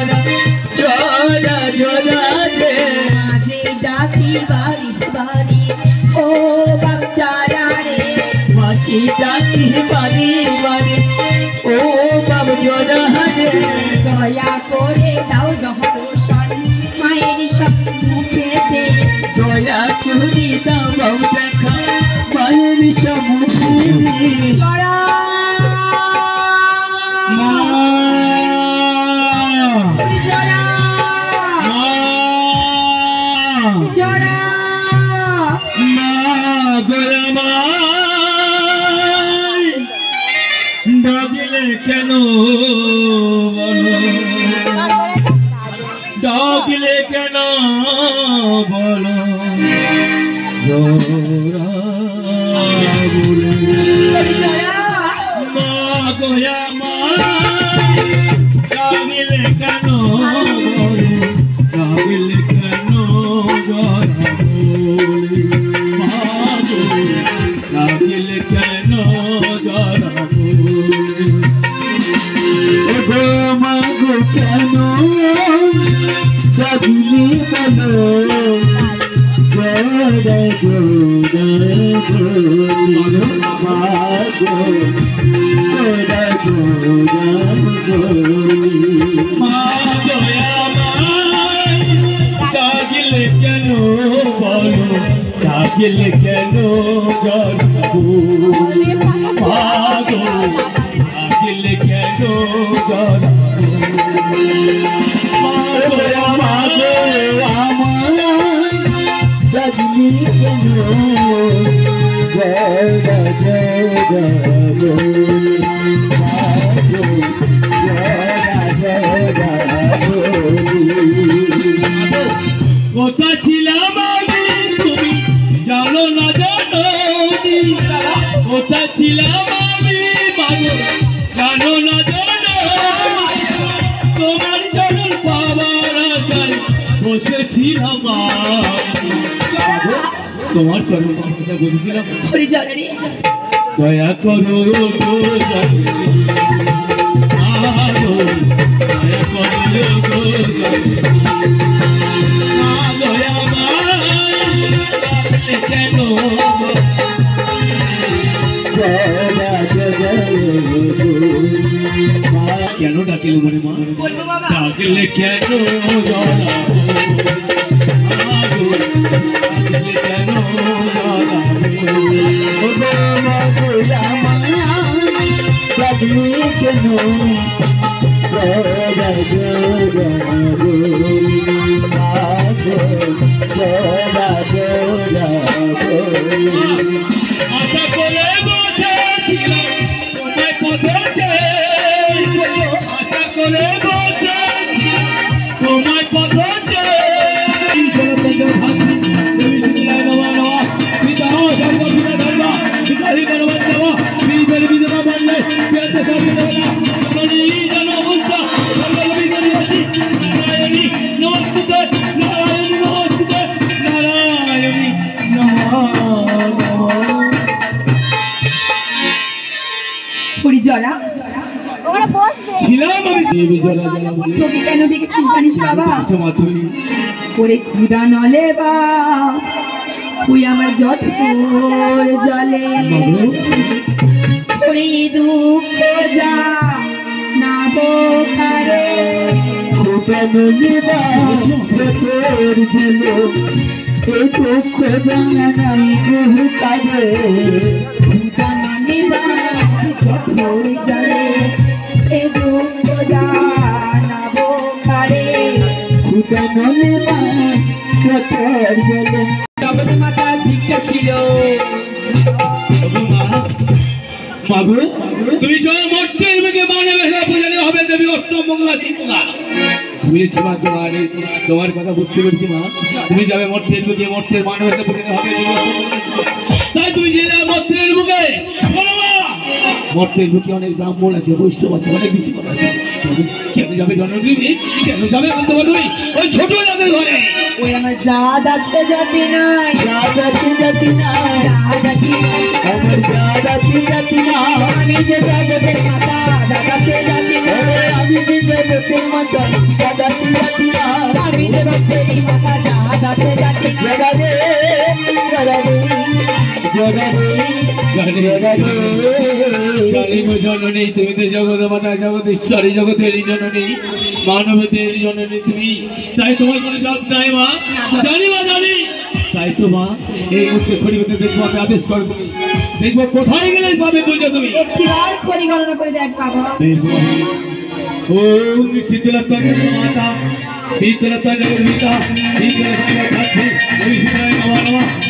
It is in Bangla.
জোড়া জোড়া জোড়া রে মাঝে ডাকি বাড়ি বাড়ি ও বাচ্চারা রে মাছি ডাকি বাড়ি বাড়ি ও বাব জোড়া রে দয়া করে দাও দহরোশন মায়ের সব মুখেতে দয়া করে দাও বাউ দেখা মায়ের সম্মুখে জড়া মা জড়া জড়া মা গোলামাই ডাকলে কেন বলো ডাকলে কেন বলো জোড়া বলে মা গোলামাই ডাকলে কেন বলো ডাকলে কেন জোড়া বলে মা গো ডাকলে কেন জোড়া বলে গো মা গো কেন ডাকলি বলো জোড়া জোড়া বলে মা গো জোড়া জোড়া বলে মা দয়াময় ডাকলে কেন বলো ডাকলে কেন জড়বো মা গো ডাকলে কেন জড়বো মা দয়াময় আমার ডাকলি কেন জড়া জড়া বলে মা গো কথা ছিলাম আমি তুমি জানো না জানো কথা ছিলাম আমি মাগো জানো না জানো তোমার চরণ পাওয়ার আশায় বসেছিলাম তোমার চরণ পাওয়ার আশায় বসেছিলাম দয়া করো গো দয়া করো গো কেন ডাকিল মনে মা ডাকলে কেন ডাকলে কেন ডাকলে কেন আশা করে বসেছিলাম তোমায় পথে আশা করে বসেছিলাম তোমায় পথে ক্ষুদা নলে বা তুই আমার যত জলে দুঃখ যা না বোখারে দুঃখ জানা নাই কাজে জলে এ দুঃখ জানা বোখারে মাতা ভিক্ষা ছিল মাগো তুমি মর্তের বেগে বানাবে বোঝালে হবে দেবী অষ্টম মঙ্গলা শীতলা বুঝেছি মা তোমার কথা বুঝতে পেরেছি মা তুমি যাবে মর্তের বেগে মর্তের মানবে বোঝালে হবে তাই তুমি জেলে মর্তের বুকে মর্তের বুকে অনেক ব্রাহ্মণ আছে বৈষ্ণব আছে অনেক বেশি কথা আছে যাবে জননী তুমি? কেন যাবে বলতে পারো তুমি? ওই ছোট যাদের ঘরে ওই আমার জাত আছে জাতি নাই, জাত আছে জাতি নাই, জাত আছে আমার জাত আছে জাতি নাই। আমি যে জগতের মাতা, জাত আছে জাতি নাই। আমি যে জগতের মাতা, জাত আছে জাতি নাই। আমি যে ভক্তেরই মাতা, জাত আছে জাতি নাই। জানি গো জননী তুমি তো জগৎ মাতা, জগতেশ্বরী, জগতের জননী, মানবতের জননী তুমি। তাই তোমার কোনো জাত নাই মা, জানি মা জানি। তাই তো মা এই মুহূর্তে খড়িগতে দেখবো, আমি আদেশ করবো, দেখবো কোথায় গেলে পাবে বুঝো তুমি। একটিবার পরিগণনা করে দেখ বাবা। ওম শীতলতন্ত্র মাতা, শীতলতন্ত্র পিতা, শীতলতন্ত্র ধাত্রী, নমঃ